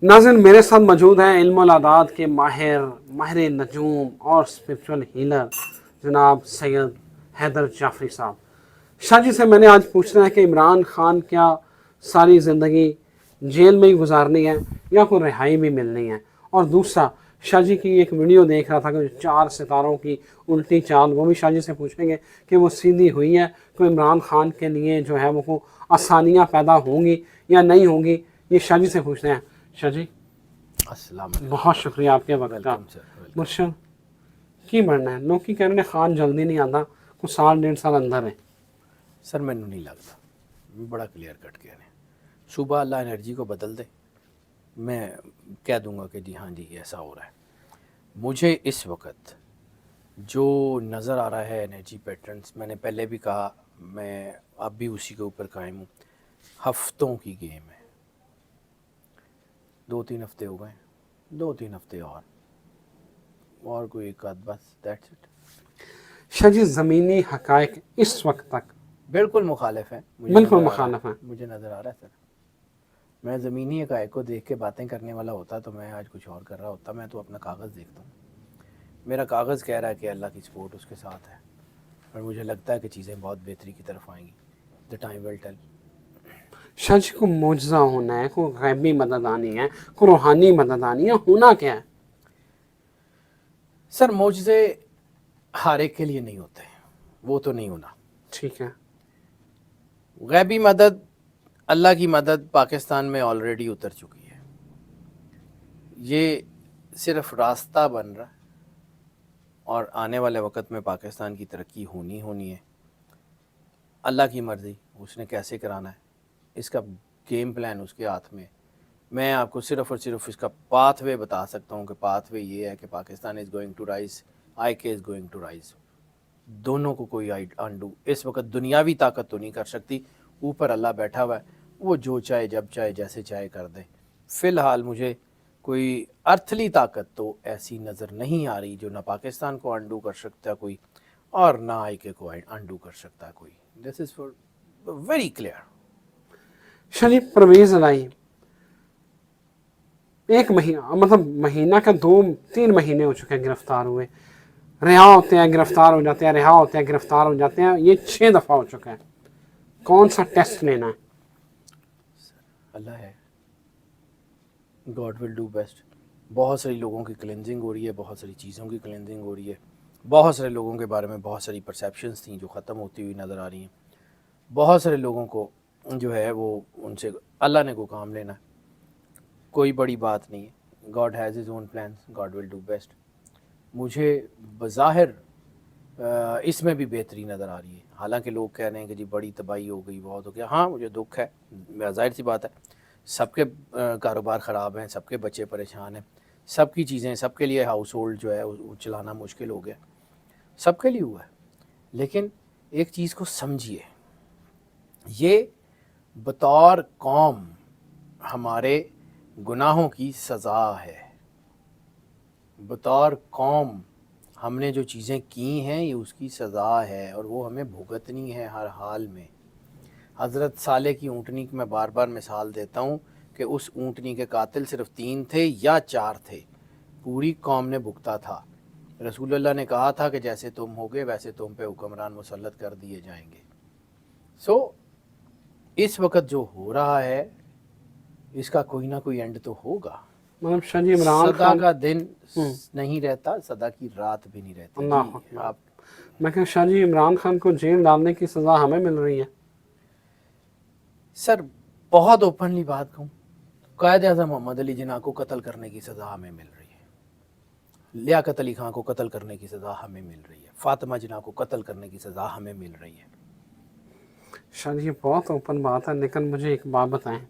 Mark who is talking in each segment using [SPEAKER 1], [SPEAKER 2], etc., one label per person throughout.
[SPEAKER 1] नाज़रीन, मेरे साथ मौजूद हैं इल्मुल आदात के माहिर नजूम और स्पिरिचुअल हीलर जनाब सैयद हैदर जाफरी साहब। शाह जी से मैंने आज पूछना है कि इमरान खान क्या सारी ज़िंदगी जेल में ही गुजारनी है या कोई रिहाई भी मिलनी है। और दूसरा, शाह जी की एक वीडियो देख रहा था कि 4 सितारों की उल्टी चाल, वो भी शाह जी से पूछेंगे कि वो सीधी हुई है तो इमरान खान के लिए जो है वो आसानियाँ पैदा होंगी या नहीं होंगी, ये शाह जी से पूछते हैं। शाह जी,
[SPEAKER 2] अस्सलाम
[SPEAKER 1] बहुत शुक्रिया आपके वक्त का।
[SPEAKER 2] Welcome sir, welcome.
[SPEAKER 1] मुर्शद की बनना है लोग की कह रहे हैं खान जल्दी नहीं आता, कुछ साल 1.5 साल अंदर है।
[SPEAKER 2] सर मैनू नहीं लगता, बड़ा क्लियर कट कह रहे हैं। सुबह अल्लाह एनर्जी को बदल दे, मैं कह दूंगा कि जी हाँ जी ऐसा हो रहा है। मुझे इस वक्त जो नज़र आ रहा है एनर्जी पैटर्न्स, मैंने पहले भी कहा, मैं अब भी उसी के ऊपर कायम हूँ। हफ्तों की गेम है, 2-3 हफ्ते हो गए, 2-3 हफ्ते और कोई एक आध, बस दैट्स इट।
[SPEAKER 1] शाह जी, ज़मीनी हकायक इस वक्त तक
[SPEAKER 2] बिल्कुल मुखालिफ है, मुझे
[SPEAKER 1] बिल्कुल
[SPEAKER 2] नज़र आ रहा
[SPEAKER 1] मुखालफ
[SPEAKER 2] है,
[SPEAKER 1] है।
[SPEAKER 2] मुझे नज़र आ रहा है सर। मैं ज़मीनी हक़ाइक़ को देख के बातें करने वाला होता तो मैं आज कुछ और कर रहा होता। मैं तो अपना कागज़ देखता हूँ, मेरा कागज़ कह रहा है कि अल्लाह की सपोर्ट उसके साथ है, और मुझे लगता है कि चीज़ें बहुत बेहतरी की तरफ आएंगी। The time will tell.
[SPEAKER 1] Shah ji, को मुआजिज़ा होना है, को गैबी मदद आनी है, को रूहानी मदद आनी है, होना क्या है?
[SPEAKER 2] सर मौजज़े हर एक के लिए नहीं होते, वो तो नहीं होना।
[SPEAKER 1] ठीक है।
[SPEAKER 2] गैबी मदद, अल्लाह की मदद पाकिस्तान में ऑलरेडी उतर चुकी है, ये सिर्फ रास्ता बन रहा है, और आने वाले वक्त में पाकिस्तान की तरक्की होनी है। अल्लाह की मर्ज़ी, उसने कैसे कराना है, इसका गेम प्लान उसके हाथ में। मैं आपको सिर्फ़ और सिर्फ इसका पाथवे बता सकता हूँ कि पाथवे ये है कि Pakistan is going to rise, IK is going to rise. दोनों को कोई अंडू इस वक्त दुनियावी ताकत तो नहीं कर सकती, ऊपर अल्लाह बैठा हुआ है, वो जो चाहे जब चाहे जैसे चाहे कर दे। फ़िलहाल मुझे कोई अर्थली ताकत तो ऐसी नज़र नहीं आ रही जो ना पाकिस्तान को अंडू कर सकता कोई, और ना IK को अंडू कर सकता कोई। This is for very clear.
[SPEAKER 1] Shah ji, Parvez Elahi एक महीना, मतलब महीना का 2-3 महीने हो चुके हैं गिरफ्तार हुए, रिहा होते हैं, गिरफ्तार हो जाते हैं, रिहा होते हैं, गिरफ्तार हो जाते हैं, ये 6 दफ़ा हो चुका है। कौन सा टेस्ट लेना है?
[SPEAKER 2] अल्लाह है, गॉड विल डू बेस्ट। बहुत सारी लोगों की क्लेंजिंग हो रही है, बहुत सारी चीज़ों की क्लेंजिंग हो रही है, बहुत सारे लोगों के बारे में बहुत सारी परसेप्शंस थी जो ख़त्म होती हुई नज़र आ रही हैं। बहुत सारे लोगों को जो है वो उनसे अल्लाह ने को काम लेना है, कोई बड़ी बात नहीं है। God has his own plans, God will do best. मुझे बज़ाहिर इसमें भी बेहतरी नज़र आ रही है, हालांकि लोग कह रहे हैं कि जी बड़ी तबाही हो गई, बहुत हो गया। हाँ, मुझे दुख है, ज़ाहिर सी बात है, सबके कारोबार ख़राब हैं, सबके बच्चे परेशान हैं, सबकी चीज़ें, सबके लिए हाउस होल्ड जो है वो चलाना मुश्किल हो गया, सबके लिए हुआ है। लेकिन एक चीज़ को समझिए, ये बतौर कौम हमारे गुनाहों की सज़ा है। बतौर कौम हमने जो चीज़ें की हैं ये उसकी सज़ा है, और वो हमें भुगतनी है हर हाल में। हज़रत साले की ऊँटनी की मैं बार बार मिसाल देता हूँ कि उस ऊँटनी के कातिल सिर्फ 3 थे या 4 थे, पूरी कौम ने भुगता था। रसूलुल्लाह ने कहा था कि जैसे तुम होगे वैसे तुम पे हुक्मरान मुसल्लत कर दिए जाएंगे। सो इस वक्त जो हो रहा है इसका कोई ना कोई एंड तो होगा।
[SPEAKER 1] मतलब शाह जी, इमरान
[SPEAKER 2] सदा
[SPEAKER 1] खान,
[SPEAKER 2] का दिन नहीं रहता, सदा की रात भी नहीं रहती।
[SPEAKER 1] अल्लाह
[SPEAKER 2] जी
[SPEAKER 1] अकबर।
[SPEAKER 2] आप,
[SPEAKER 1] मैं कह शाह जी, इमरान खान को जेल डालने की सज़ा हमें मिल रही है।
[SPEAKER 2] सर बहुत ओपनली बात कहूँ, कायद आज़म मोहम्मद अली जिन्ना को कत्ल करने की सज़ा हमें मिल रही है, लियाकत अली खां को कत्ल करने की सज़ा हमें मिल रही है, फातिमा जिन्ना को कत्ल करने की सज़ा हमें मिल रही है।
[SPEAKER 1] शाह जी, ये बहुत ओपन बात है, लेकिन मुझे एक बात बताएं,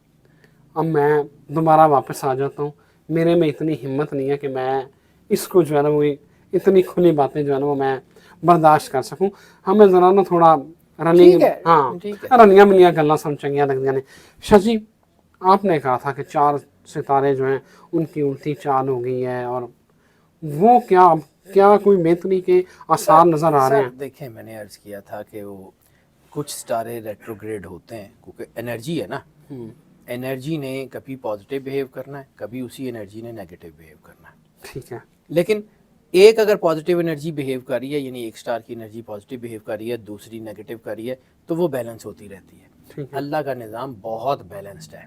[SPEAKER 1] अब मैं दोबारा वापस आ जाता हूँ, मेरे में इतनी हिम्मत नहीं है कि मैं इसको जो है ना वो इतनी खुली बातें जो है ना वो मैं बर्दाश्त कर सकूँ। हमें ज़रा ना थोड़ा
[SPEAKER 2] ठीक
[SPEAKER 1] रनिंग,
[SPEAKER 2] है,
[SPEAKER 1] हाँ,
[SPEAKER 2] ठीक है।
[SPEAKER 1] रनिया मनिया गल्ला सब चंगियाँ लगदियाँ ने। शाह जी, आपने कहा था कि 4 सितारे जो हैं उनकी उल्टी चाल हो गई है, और वो क्या कोई बेहतरी के आसार नज़र आ रहे
[SPEAKER 2] सर
[SPEAKER 1] हैं?
[SPEAKER 2] देखें, मैंने अर्ज़ किया था कि वो कुछ सितारे रेट्रोग्रेड होते हैं, क्योंकि एनर्जी है ना, एनर्जी ने कभी पॉजिटिव बिहेव करना है, कभी उसी एनर्जी ने नेगेटिव बिहेव करना है।
[SPEAKER 1] ठीक है।
[SPEAKER 2] लेकिन एक अगर पॉजिटिव एनर्जी बिहेव कर रही है, यानी एक स्टार की एनर्जी पॉजिटिव बिहेव कर रही है, दूसरी नेगेटिव कर रही है, तो वो बैलेंस होती रहती है।
[SPEAKER 1] ठीक है।
[SPEAKER 2] अल्लाह का निज़ाम बहुत बैलेंस्ड है,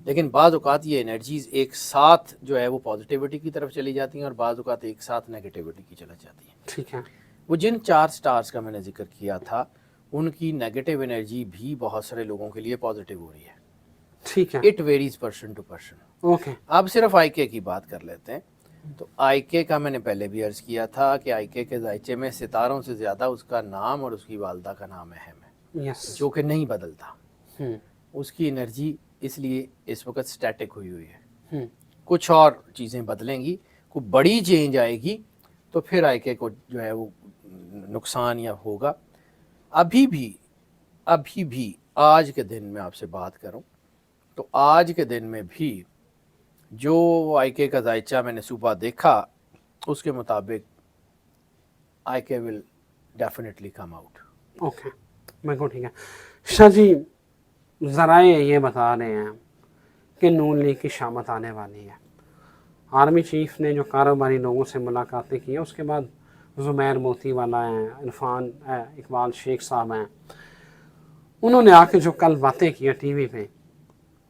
[SPEAKER 2] लेकिन बाज़ औक़ात ये एनर्जीज़ एक साथ जो है वो पॉजिटिविटी की तरफ चली जाती हैं और बाज़ औक़ात एक साथ नेगेटिविटी की चली जाती हैं।
[SPEAKER 1] ठीक है।
[SPEAKER 2] वो जिन 4 स्टार्स का मैंने जिक्र किया था, उनकी नेगेटिव एनर्जी भी बहुत सारे लोगों के लिए पॉजिटिव हो रही है।
[SPEAKER 1] ठीक है।
[SPEAKER 2] It varies person to person.
[SPEAKER 1] Okay.
[SPEAKER 2] अब सिर्फ आईके की बात कर लेते हैं। तो आईके का मैंने पहले भी अर्ज़ किया था कि आईके के जायचे में सितारों से ज़्यादा उसका नाम और उसकी वालदा का नाम अहम है,
[SPEAKER 1] यस।
[SPEAKER 2] जो कि नहीं बदलता।
[SPEAKER 1] हम्म।
[SPEAKER 2] उसकी एनर्जी इसलिए इस वक्त स्टैटिक हुई हुई है। कुछ और चीज़ें बदलेंगी, कोई बड़ी चेंज आएगी तो फिर आईके को जो है वो नुकसान या होगा। अभी भी आज के दिन में आपसे बात करूं तो आज के दिन में भी जो आईके का जायचा मैंने सुबह देखा, उसके मुताबिक IK will definitely come out.
[SPEAKER 1] Okay, बिल्कुल ठीक है। शाह जी, ज़राए ये बता रहे हैं कि नून लीग की शामत आने वाली है। आर्मी चीफ ने जो कारोबारी लोगों से मुलाकातें की हैं, उसके बाद ज़ुबैर मोती वाला हैं, इरफान इकबाल शेख साहब हैं, उन्होंने आके जो कल बातें की हैं टीवी पे,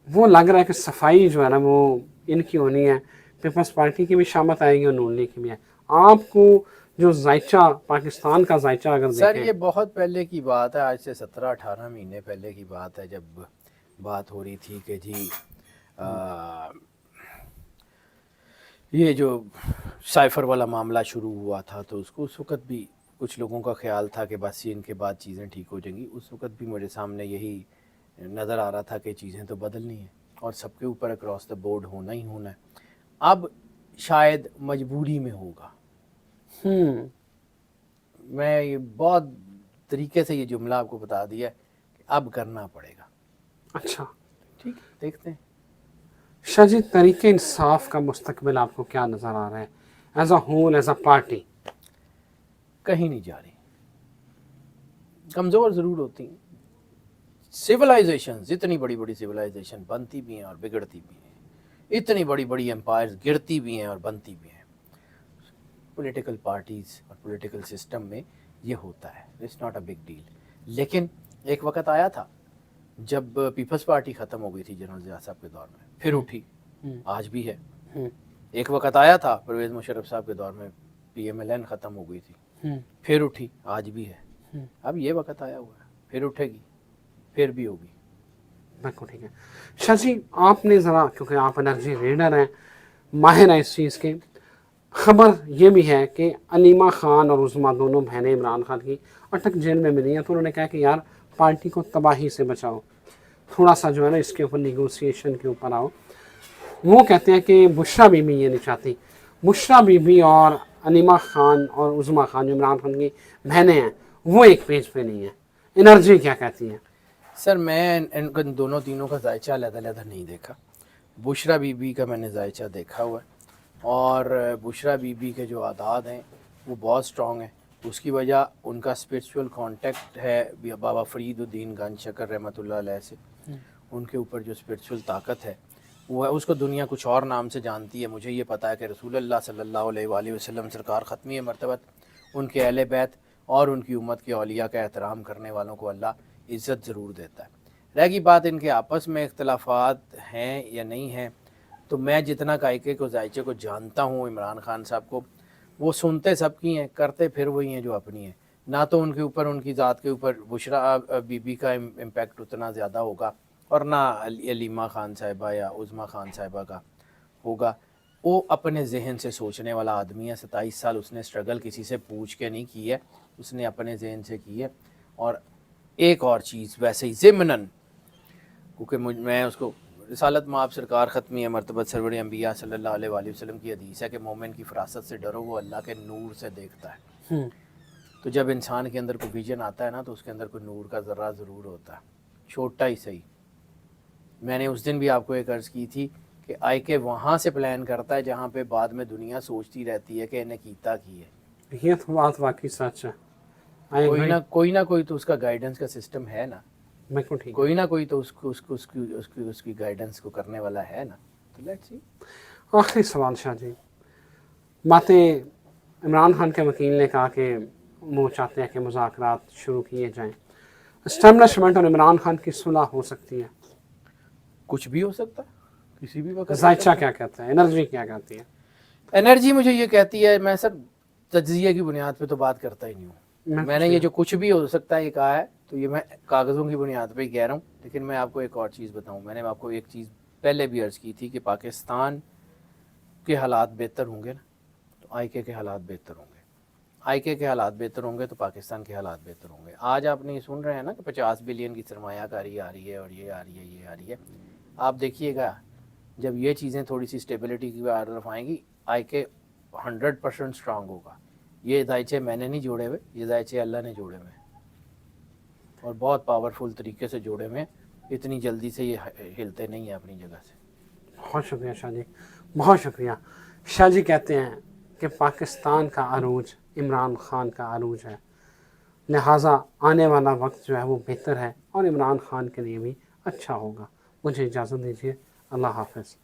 [SPEAKER 1] वो लग रहा है कि सफाई जो है ना वो इनकी होनी है। पीपल्स पार्टी की भी शामत आएगी और नून लीग की भी है। आपको जो जायचा, पाकिस्तान का जायचा अगर
[SPEAKER 2] सर
[SPEAKER 1] देखें,
[SPEAKER 2] ये बहुत पहले की बात है, आज से 17-18 महीने पहले की बात है, जब बात हो रही थी कि जी ये जो साइफ़र वाला मामला शुरू हुआ था, तो उसको उस वक़्त भी कुछ लोगों का ख्याल था कि बस ये इनके बाद चीज़ें ठीक हो जाएंगी। उस वक़्त भी मेरे सामने यही नज़र आ रहा था कि चीज़ें तो बदलनी हैं और सबके ऊपर अक्रॉस द बोर्ड होना ही होना है। अब शायद मजबूरी में होगा। मैं ये बहुत तरीके से ये जुमला आपको बता दिया कि अब करना पड़ेगा।
[SPEAKER 1] अच्छा
[SPEAKER 2] ठीक, देखते हैं।
[SPEAKER 1] शाह जी, तरीके इंसाफ का मुस्तकबिल आपको क्या नज़र आ रहा है as a whole, as a party?
[SPEAKER 2] कहीं नहीं जा रही, कमज़ोर ज़रूर होती हैं। सिविलाइजेशन, इतनी बड़ी बड़ी सिविलाइजेशन बनती भी हैं और बिगड़ती भी हैं, इतनी बड़ी बड़ी एम्पायर्स गिरती भी हैं और बनती भी हैं। पॉलिटिकल पार्टीज़ और पॉलिटिकल सिस्टम में ये होता है, it's not a big deal. लेकिन एक वक्त आया था जब पीपल्स पार्टी ख़त्म हो गई थी जनरल ज़िया साहब के दौर में, फिर उठी, आज भी है। एक वक्त आया था परवेज़ मुशर्रफ साहब के दौर में, PMLN ख़त्म हो गई थी, फिर उठी, आज भी है। अब ये वक्त आया हुआ है, फिर उठेगी, फिर भी होगी।
[SPEAKER 1] बिल्कुल ठीक है। शाह जी, आपने ज़रा, क्योंकि आप एनर्जी रीडर हैं, माहिर हैं इस चीज़ के, खबर ये भी है कि अनीमा खान और उज़मा दोनों बहनें इमरान खान की अटक जेल में मिली हैं, तो उन्होंने कहा कि यार पार्टी को तबाही से बचाओ, थोड़ा सा जो है ना इसके ऊपर निगोसिएशन के ऊपर आओ। वो कहते हैं कि बुशरा बीबी ये नहीं चाहती। बुशरा बीबी और अनीमा खान और उज़मा खान जो इमरान खान की बहनें हैं, वो एक पेज पे नहीं है। एनर्जी क्या कहती है?
[SPEAKER 2] सर मैं इन दोनों तीनों का जायचा अलग-अलग नहीं देखा। बुशरा बीबी का मैंने जायचा देखा हुआ है और बुशरा बीबी के जो आदात हैं वो बहुत स्ट्रॉन्ग है। उसकी वजह उनका स्पिरिचुअल कांटेक्ट है बाबा फरीदुद्दीन गंज शकर रहमतुल्लाह अलैह से। उनके ऊपर जो स्पिरिचुअल ताकत है वो है, उसको दुनिया कुछ और नाम से जानती है। मुझे ये पता है कि रसूलुल्लाह सल्लल्लाहु अलैहि वसल्लम सरकार ख़त्मी मरतबत, उनके अहले बैत और उनकी उम्मत के औलिया का एहतराम करने वालों को अल्लाह इज़्ज़त ज़रूर देता है। रह गई बात इनके आपस में इख्तलाफात हैं या नहीं हैं, तो मैं जितना कायके को जायचे को जानता हूँ इमरान खान साहब को, वो सुनते सबकी हैं, करते फिर वही हैं जो अपनी हैं। ना तो उनके ऊपर, उनकी ज़ात के ऊपर बुशरा बीबी का इम्पैक्ट उतना ज़्यादा होगा और ना अलीमा खान साहिबा या उज़मा खान साहिबा का होगा। वो अपने जहन से सोचने वाला आदमी है। 27 साल उसने स्ट्रगल किसी से पूछ के नहीं की है, उसने अपने जहन से की है। और एक और चीज़ वैसे ही ज़िमनन, क्योंकि मैं उसको रिसालत माब सरकार ख़त्मी मरतबत सरवर अंबिया सल्लल्लाहु अलैहि वसल्लम की हदीस है कि मोमिन की फरासत से डरो, वो अल्लाह के नूर से देखता है। तो जब इंसान के अंदर कोई विजन आता है ना, तो उसके अंदर कोई नूर का ज़र्रा ज़रूर होता है, छोटा ही सही। मैंने उस दिन भी आपको एक अर्ज़ की थी कि आई के वहाँ से प्लान करता है जहाँ पे बाद में दुनिया सोचती रहती है कि इन्हें कीता की है।
[SPEAKER 1] ये तो बात वाकई सच है।
[SPEAKER 2] कोई ना कोई तो उसका गाइडेंस का सिस्टम है ना।
[SPEAKER 1] बिल्कुल ठीक।
[SPEAKER 2] कोई ना कोई तो उसकी गाइडेंस को करने वाला है ना, तो लेट्स सी।
[SPEAKER 1] आखिरी सवाल शाह जी, बातें इमरान खान के वकील ने कहा कि वो चाहते हैं कि मुज़ाकरात शुरू किए जाएं, एस्टेब्लिशमेंट और इमरान खान की सुलह हो सकती है।
[SPEAKER 2] कुछ भी हो सकता है, किसी भी वक्त हो
[SPEAKER 1] जायचा
[SPEAKER 2] सकता
[SPEAKER 1] क्या कहता है, एनर्जी क्या कहती है?
[SPEAKER 2] है। एनर्जी मुझे ये कहती है, मैं सर तज्जिए की बुनियाद पे तो बात करता ही नहीं हूँ। मैंने ये जो कुछ भी हो सकता है ये कहा है, तो ये मैं कागज़ों की बुनियाद पे ही कह रहा हूँ। लेकिन मैं आपको एक और चीज़ बताऊँ, मैंने आपको एक चीज़ पहले भी अर्ज़ की थी कि पाकिस्तान के हालात बेहतर होंगे ना, तो IK के हालात बेहतर होंगे। IK के हालात बेहतर होंगे तो पाकिस्तान के हालात बेहतर होंगे। आज आपने ये सुन रहे हैं ना कि 50 बिलियन की सरमायाकारी आ रही है और ये आ रही है, ये आ रही है। आप देखिएगा जब ये चीज़ें थोड़ी सी स्टेबिलिटी की तरफ आएंगी, IK 100% स्ट्रांग होगा। ये दायचे मैंने नहीं जोड़े हुए, ये दायचे अल्लाह ने जोड़े हुए और बहुत पावरफुल तरीके से जोड़े हुए। इतनी जल्दी से ये हिलते नहीं हैं अपनी जगह से।
[SPEAKER 1] बहुत शुक्रिया शाह जी, बहुत शुक्रिया। शाह जी कहते हैं कि पाकिस्तान का अरूज इमरान खान का अरूज है, लिहाजा आने वाला वक्त जो है वो बेहतर है और इमरान खान के लिए भी अच्छा होगा। मुझे इजाज़त दीजिए, अल्लाह हाफ़िज़।